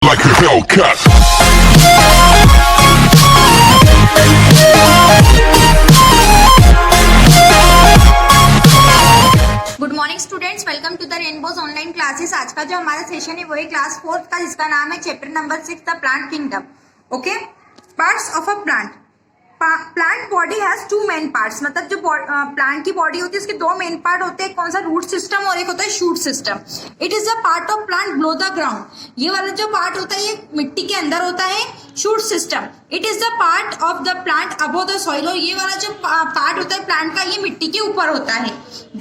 like a Hellcat. Good morning students, welcome to the Rainbows online classes. आज का जो हमारा सेशन है वही क्लास 4 का, जिसका नाम है chapter number 6 the plant kingdom. Okay, parts of a plant. Plant body has two main parts, मतलब जो प्लांट की बॉडी होती है उसके दो मेन पार्ट होते हैं। कौन सा? रूट सिस्टम और एक होता है shoot system. It is a part of plant below the ground. ये वाला जो पार्ट होता है ये मिट्टी के अंदर होता है, shoot system. It is the part of the plant above the soil, और ये वाला जो पार्ट होता है प्लांट का ये मिट्टी के ऊपर होता है।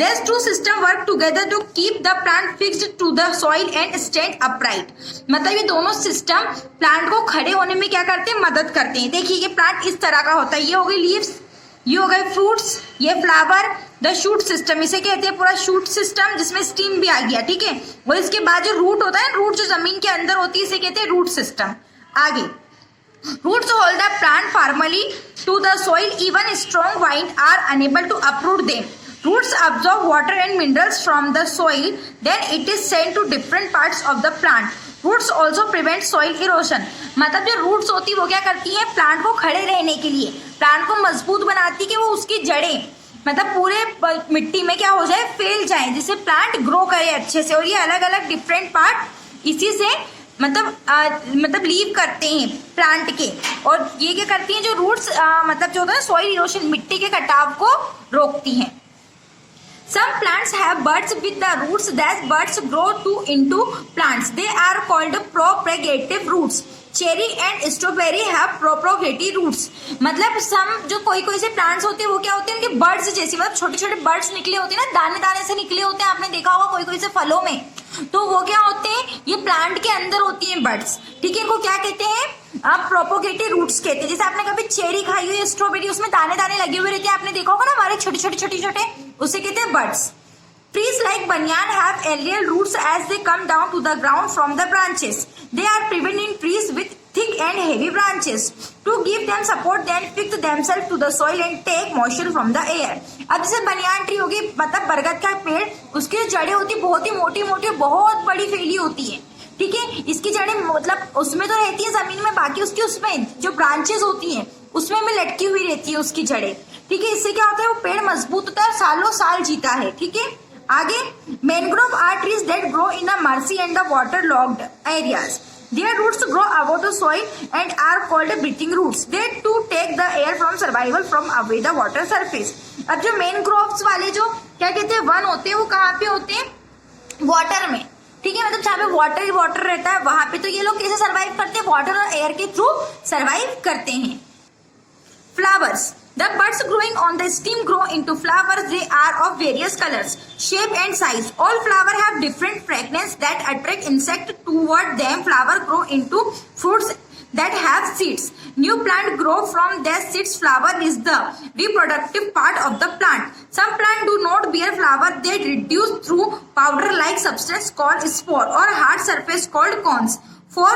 These two systems work together to keep the plant fixed to the soil and stand upright। मतलब ये दोनों सिस्टम प्लांट को खड़े होने में क्या करते हैं? मदद करते हैं। देखिए ये प्लांट इस तरह का होता है, ये हो गई लीव्स, ये हो गए फ्रूट्स, ये फ्लावर, द शूट सिस्टम इसे कहते हैं, पूरा शूट सिस्टम जिसमें स्टीम भी आ गया, ठीक है। और इसके बाद जो रूट होता है, रूट जो जमीन के अंदर होती है इसे कहते हैं रूट सिस्टम। आगे, roots hold the plant firmly to the soil, even strong wind are unable to uproot them. Roots absorb water and minerals from the soil, then it is sent to different parts of the plant. Roots also prevent soil erosion। मतलब जो roots होती है वो क्या करती है? Plant को खड़े रहने के लिए, प्लांट को मजबूत बनाती है कि वो उसकी जड़ें मतलब पूरे मिट्टी में क्या हो जाए? फैल जाए, जिससे प्लांट ग्रो करे अच्छे से। और ये अलग अलग डिफरेंट पार्ट इसी से मतलब लीव करते हैं प्लांट के। और ये क्या करती हैं? जो रूट्स मतलब जो होता है सॉइल इरोशन, मिट्टी के कटाव को रोकती हैं। Some plants have buds with the roots. These buds grow into plants. They are called propagative roots. Cherry and strawberry have propagative roots। मतलब जो कोई से प्लांट्स होते हैं वो क्या होते हैं? उनके बर्ड्स जैसे, मतलब छोटे छोटे बर्ड्स निकले होते हैं ना, दाने दाने से निकले होते हैं। आपने देखा होगा कोई से फलों में, तो वो क्या होते हैं? ये प्लांट के अंदर होती हैं बर्ड्स, ठीक है। इनको क्या कहते हैं? आप प्रोपोगेटिव रूट्स कहते हैं। जैसे आपने कभी चेरी खाई हुई, स्ट्रॉबेरी, उसमें दाने दाने लगे हुए रहते हैं, आपने देखा होगा ना, हमारे छोटे छोटे, उसे कहते हैं birds. Trees like banyan have aerial roots as they come down to the ground from the branches. They are preventing trees with thick and heavy branches to give them support, then fix themselves to the soil and take moisture from the air। अब जैसे banyan tree होगी, मतलब बरगद का पेड़, उसकी जो जड़ें होती है बहुत ही मोटी मोटी, बहुत बड़ी फैली होती है, ठीक है। इसकी जड़ें मतलब उसमें तो रहती है जमीन में, बाकी उसकी उसमें जो ब्रांचेस होती हैं उसमें में लटकी हुई रहती है उसकी जड़ें, ठीक है। इससे क्या होता है? वो पेड़ मजबूत होता है, सालों साल जीता है, ठीक है। आगे, mangrove are trees that grow in the marshy and the waterlogged areas. Their roots grow above the soil and are called breathing roots. They too take the air from survival from away the water surface। अब जो mangroves वाले जो क्या कहते हैं one होते हैं, वो कहाँ पे होते हैं? वाटर में, ठीक है। मतलब जहाँ पे वाटर ही वाटर रहता है वहां पे। तो ये लोग कैसे सर्वाइव करते हैं? वाटर और एयर के थ्रू सर्वाइव करते हैं। Flowers, the buds growing on the stem grow into flowers. They are of various colors, shape and size. All flowers have different fragrance that attract insects toward them. Flowers grow into fruits that have seeds. New plant grow from their seeds. Flower is the reproductive part of the plant. Some plants do not bear flower. They reduce through powder-like substance called spore or hard surface called cones. For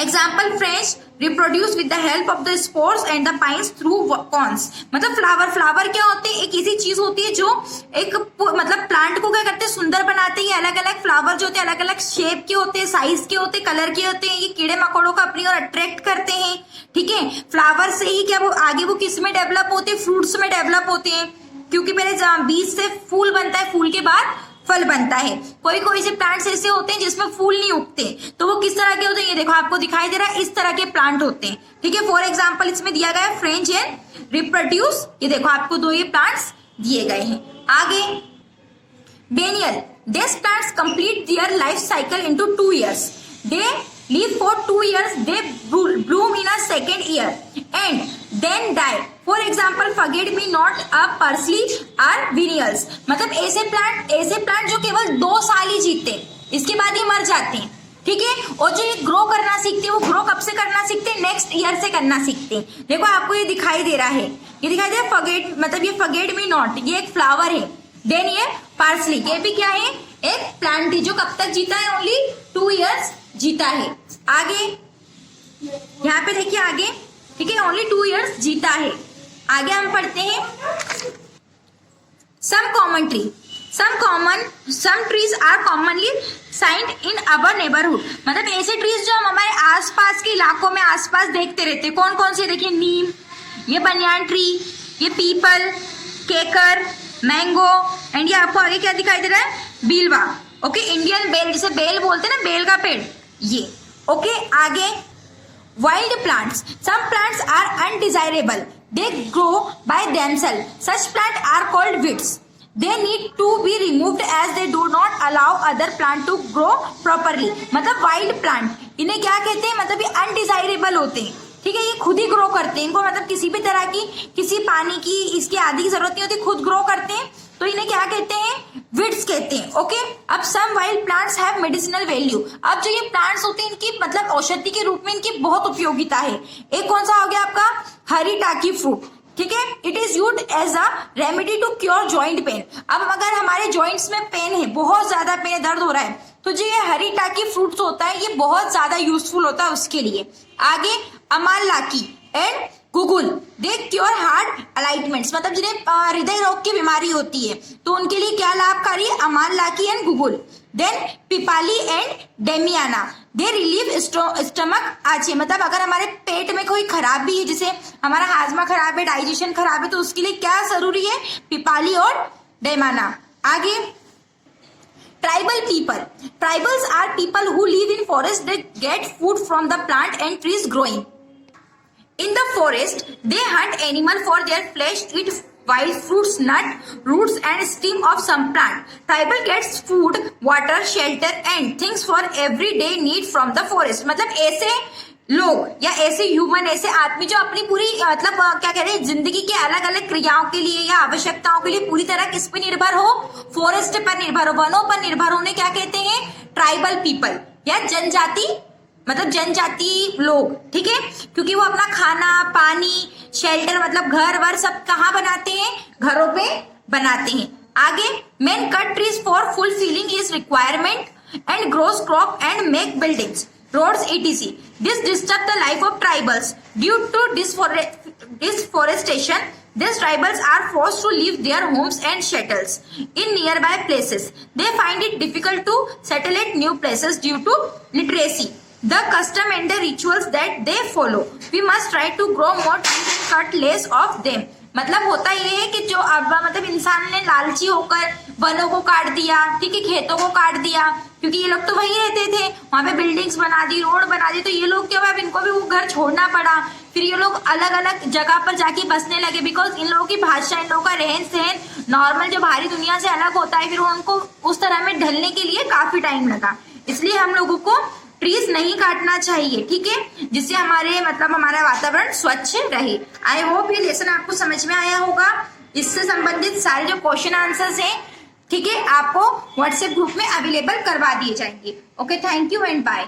example, French reproduce with the help of the spores and the pines through cones। मतलब flower क्या होते हैं? एक ऐसी चीज होती है जो एक मतलब प्लांट को क्या करते हैं? सुंदर बनाते हैं। अलग अलग फ्लावर जो होते हैं अलग अलग शेप के होते हैं, साइज के होते हैं, कलर के होते हैं। ये कीड़े मकोड़ों को अपनी ओर अट्रैक्ट करते हैं, ठीक है। फ्लावर से ही क्या वो आगे वो किस में डेवलप होते हैं? फ्रूट्स में डेवलप होते हैं, क्योंकि पहले बीज से फूल बनता है, फूल के बाद फल बनता है। कोई से प्लांट्स ऐसे होते हैं जिसमें फूल नहीं उगते, तो वो किस तरह के होते हैं? ये देखो आपको दिखाई दे रहा है, इस तरह के प्लांट होते हैं, ठीक है। फॉर एग्जांपल इसमें दिया गया है फ्रेंच एंड रिप्रोड्यूस। ये देखो आपको दो ये प्लांट्स दिए गए हैं। आगे, biennial, this plants complete their life cycle into 2 years। They live for 2 years, they bloom in a second year and then die। For example, forget me not, a parsley are biennials। मतलब ऐसे plant जो केवल 2 साल ही जीते हैं, इसके बाद ये मर जाते हैं, ठीक है। और जो ये ग्रो करना सीखते हैं, वो ग्रो कब से करना सीखते हैं? नेक्स्ट ईयर से करना सीखते हैं। देखो आपको ये दिखाई दे रहा है, ये दिखाई दे रहा है मतलब ये forget me not, ये एक फ्लावर है। देन ये पार्सली, ये भी क्या है? एक प्लांट है जो कब तक जीता है? ओनली 2 years जीता है। आगे यहाँ पे देखिए आगे, ठीक है, ओनली 2 years जीता है। आगे हम पढ़ते हैं some common tree. some trees are commonly signed in our neighborhood. मतलब ऐसे ट्रीज जो हम हमारे आसपास के इलाकों में आसपास देखते रहते हैं. कौन कौन से देखिए, नीम, ये बनियान ट्री, ये पीपल, केकर, मैंगो, एंड ये आपको आगे क्या दिखाई दे रहा है, बीलवा. ओके, इंडियन बेल, जिसे बेल बोलते हैं ना, बेल का पेड़, ये. ओके, आगे wild plants. Some plants are undesirable. They grow by themselves. Such plants are called weeds. They need to be removed as they do not allow other plant to grow properly. मतलब wild plant, इन्हें क्या कहते हैं, मतलब ये undesirable होते हैं. ठीक है, ये खुद ही ग्रो करते हैं. इनको मतलब किसी भी तरह की, किसी पानी की, इसकी आदि की जरूरत नहीं होती, खुद ग्रो करते हैं. तो इन्हें क्या कहते हैं, वीड्स कहते हैं. ओके, अब some wild plants have medicinal value. अब जो ये प्लांट्स होते हैं, इनकी मतलब औषधि के रूप में इनकी बहुत उपयोगिता है. एक कौन सा हो गया आपका, हरीटाकी फ्रूट. ठीक है, it is used as a remedy to cure joint pain. अब अगर हमारे जॉइंट्स में पेन है, बहुत ज्यादा पेन, दर्द हो रहा है, तो जो ये हरीटाकी फ्रूट्स होता है, ये बहुत ज्यादा यूजफुल होता है उसके लिए. आगे amalaki and guggul, they cure heart ailments. मतलब जिन्हें हृदय रोग की बीमारी होती है, तो उनके लिए क्या लाभकारी है, amalaki and guggul. Then pippali and damiana, they relieve stomach ache. मतलब अगर हमारे पेट में कोई खराबी है, जैसे हमारा हाजमा खराब है, डाइजेशन खराब है, तो उसके लिए क्या जरूरी है, पिपाली और डेमाना. आगे tribal people. Tribals are people who live in forest. They get food from the plant and trees growing in the forest. They hunt animal for their flesh, eat wild fruits, nut, roots and stem of some plant. Tribal gets food, water, shelter and things for everyday need from the forest. मतलब ऐसे लोग या ऐसे human, ऐसे आदमी जो अपनी पूरी मतलब क्या कह रहे हैं, जिंदगी के अलग अलग क्रियाओं के लिए या आवश्यकताओं के लिए पूरी तरह किस पे निर्भर हो, फॉरेस्ट पर निर्भर हो, वनों पर निर्भर होने क्या कहते हैं, ट्राइबल पीपल या जनजाति, मतलब जनजाति लोग. ठीक है, क्योंकि वो अपना खाना, पानी, शेल्टर, मतलब घर वर सब कहाँ बनाते हैं, घरों पे बनाते हैं. आगे men cut trees for fulfilling his requirement and grows crop and make buildings, roads etc. This disturb the life of tribals. Due to deforestation, these tribals are forced to leave their homes and shelters in nearby places. They find it difficult to settle at new places due to literacy, the custom and the rituals that they follow. We must try to grow more trees and cut less of them. मतलब होता ये है कि जो अब मतलब इंसान ने लालची होकर वनों को काट दिया, ठीक है, खेतों को काट दिया, क्योंकि ये लोग तो वही रहते थे, वहां पे बिल्डिंग्स बना दी, रोड बना दी, तो ये लोग क्या हुआ, अब इनको भी वो घर छोड़ना पड़ा. फिर ये लोग अलग अलग जगह पर जाके बसने लगे, बिकॉज इन लोगों की भाषा, इन लोगों का रहन सहन नॉर्मल जो बाहरी दुनिया से अलग होता है, फिर उनको उस तरह में ढलने के लिए काफी टाइम लगा. इसलिए हम लोगों को ट्रीज नहीं काटना चाहिए. ठीक है, जिससे हमारे मतलब हमारा वातावरण स्वच्छ रहे. आई होप ये लेसन आपको समझ में आया होगा. इससे संबंधित सारे जो क्वेश्चन आंसर्स हैं, ठीक है, आपको व्हाट्सएप ग्रुप में अवेलेबल करवा दिए जाएंगे. Okay, thank you and bye.